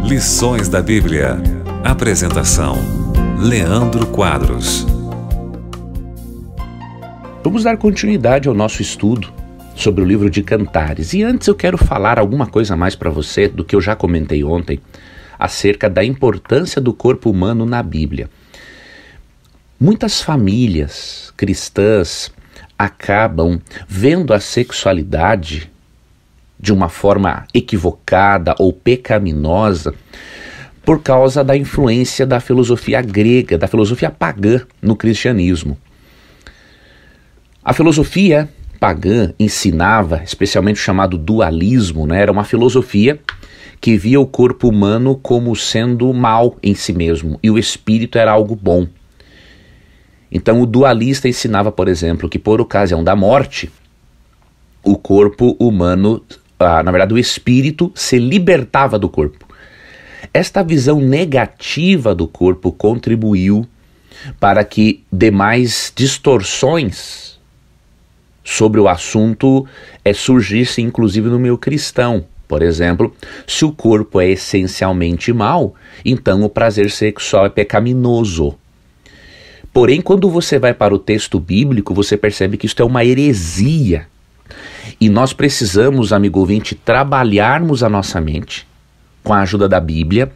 Lições da Bíblia. Apresentação: Leandro Quadros. Vamos dar continuidade ao nosso estudo sobre o livro de Cantares. E antes eu quero falar alguma coisa a mais para você do que eu já comentei ontem acerca da importância do corpo humano na Bíblia. Muitas famílias cristãs acabam vendo a sexualidade de uma forma equivocada ou pecaminosa por causa da influência da filosofia grega, da filosofia pagã no cristianismo. A filosofia pagã ensinava, especialmente o chamado dualismo, era uma filosofia que via o corpo humano como sendo mal em si mesmo e o espírito era algo bom. Então o dualista ensinava, por exemplo, que por ocasião da morte, o corpo humano, na verdade o espírito, se libertava do corpo. Esta visão negativa do corpo contribuiu para que demais distorções sobre o assunto surgissem, inclusive no meio cristão. Por exemplo, se o corpo é essencialmente mau, então o prazer sexual é pecaminoso. Porém, quando você vai para o texto bíblico, você percebe que isto é uma heresia. E nós precisamos, amigo ouvinte, trabalharmos a nossa mente com a ajuda da Bíblia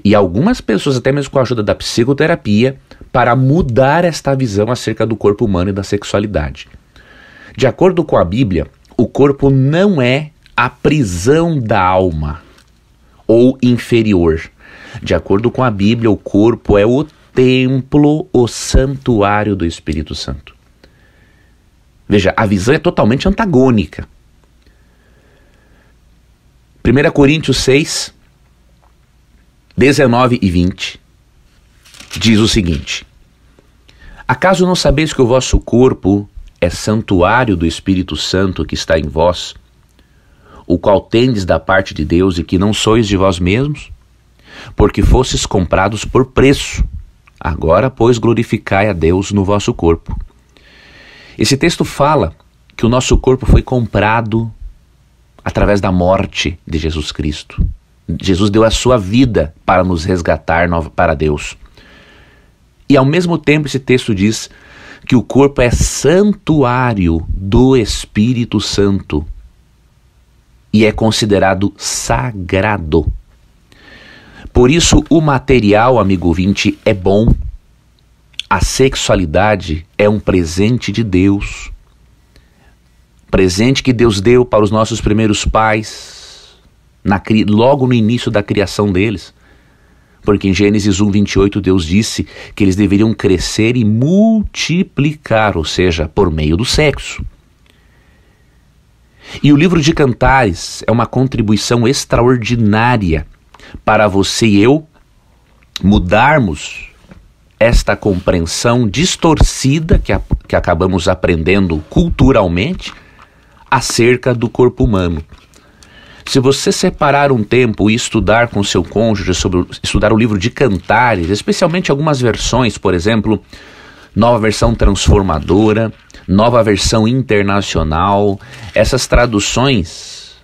e algumas pessoas até mesmo com a ajuda da psicoterapia para mudar esta visão acerca do corpo humano e da sexualidade. De acordo com a Bíblia, o corpo não é a prisão da alma ou inferior. De acordo com a Bíblia, o corpo é o templo, o santuário do Espírito Santo. Veja, a visão é totalmente antagônica. 1 Coríntios 6, 19 e 20 diz o seguinte: acaso não sabeis que o vosso corpo é santuário do Espírito Santo que está em vós, o qual tendes da parte de Deus e que não sois de vós mesmos? Porque fostes comprados por preço. Agora, pois, glorificai a Deus no vosso corpo. Esse texto fala que o nosso corpo foi comprado através da morte de Jesus Cristo. Jesus deu a sua vida para nos resgatar para Deus. E ao mesmo tempo esse texto diz que o corpo é santuário do Espírito Santo e é considerado sagrado. Por isso o material, amigo ouvinte, é bom. A sexualidade é um presente de Deus. Presente que Deus deu para os nossos primeiros pais, logo no início da criação deles. Porque em Gênesis 1:28 Deus disse que eles deveriam crescer e multiplicar, ou seja, por meio do sexo. E o livro de Cantares é uma contribuição extraordinária para você e eu mudarmos esta compreensão distorcida que acabamos aprendendo culturalmente acerca do corpo humano. Se você separar um tempo e estudar com seu cônjuge estudar o livro de Cantares, especialmente algumas versões, por exemplo, Nova Versão Transformadora, Nova Versão Internacional, essas traduções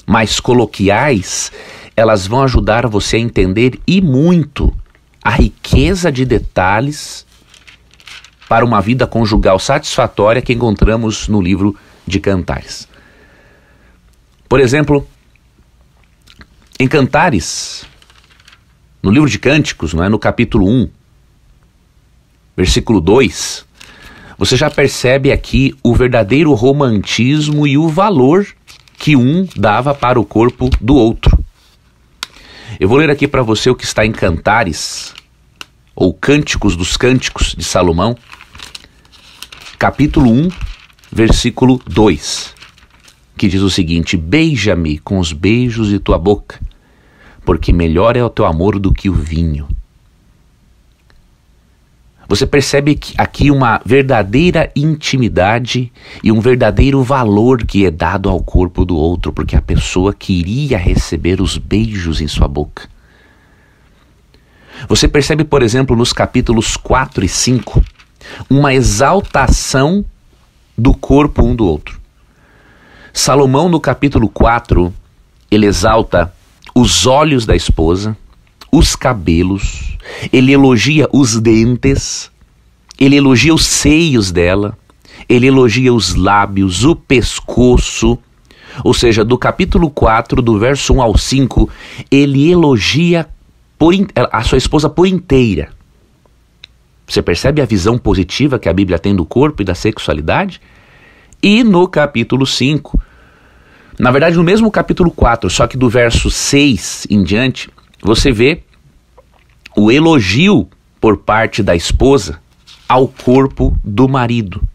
mais coloquiais, elas vão ajudar você a entender e muito a riqueza de detalhes para uma vida conjugal satisfatória que encontramos no livro de Cantares. Por exemplo, em Cantares, no livro de Cânticos, no capítulo 1, versículo 2, você já percebe aqui o verdadeiro romantismo e o valor que um dava para o corpo do outro. Eu vou ler aqui para você o que está em Cantares, ou Cânticos dos Cânticos de Salomão, capítulo 1, versículo 2, que diz o seguinte: beija-me com os beijos de tua boca, porque melhor é o teu amor do que o vinho. Você percebe aqui uma verdadeira intimidade e um verdadeiro valor que é dado ao corpo do outro, porque a pessoa queria receber os beijos em sua boca. Você percebe, por exemplo, nos capítulos 4 e 5, uma exaltação do corpo um do outro. Salomão, no capítulo 4, ele exalta os olhos da esposa, os cabelos, ele elogia os dentes, ele elogia os seios dela, ele elogia os lábios, o pescoço. Ou seja, do capítulo 4, do verso 1 ao 5, ele elogia a sua esposa por inteira. Você percebe a visão positiva que a Bíblia tem do corpo e da sexualidade? E no capítulo 5, na verdade no mesmo capítulo 4, só que do verso 6 em diante, você vê o elogio por parte da esposa ao corpo do marido.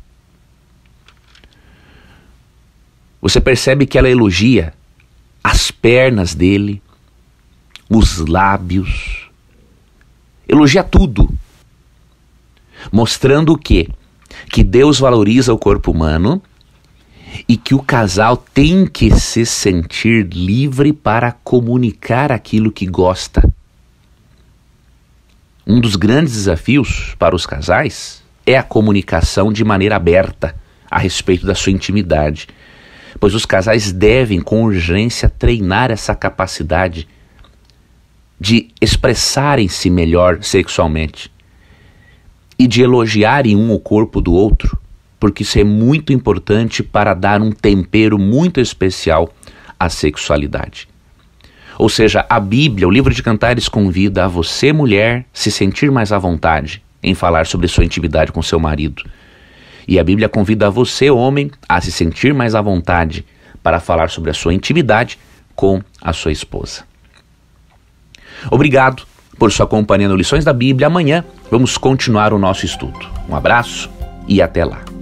Você percebe que ela elogia as pernas dele, os lábios, elogia tudo, mostrando o quê? Que Deus valoriza o corpo humano e que o casal tem que se sentir livre para comunicar aquilo que gosta. Um dos grandes desafios para os casais é a comunicação de maneira aberta a respeito da sua intimidade, pois os casais devem, com urgência, treinar essa capacidade de expressarem-se melhor sexualmente e de elogiarem um o corpo do outro, porque isso é muito importante para dar um tempero muito especial à sexualidade. Ou seja, a Bíblia, o livro de Cantares, convida a você, mulher, se sentir mais à vontade em falar sobre sua intimidade com seu marido. E a Bíblia convida a você, homem, a se sentir mais à vontade para falar sobre a sua intimidade com a sua esposa. Obrigado por sua companhia no Lições da Bíblia. Amanhã vamos continuar o nosso estudo. Um abraço e até lá.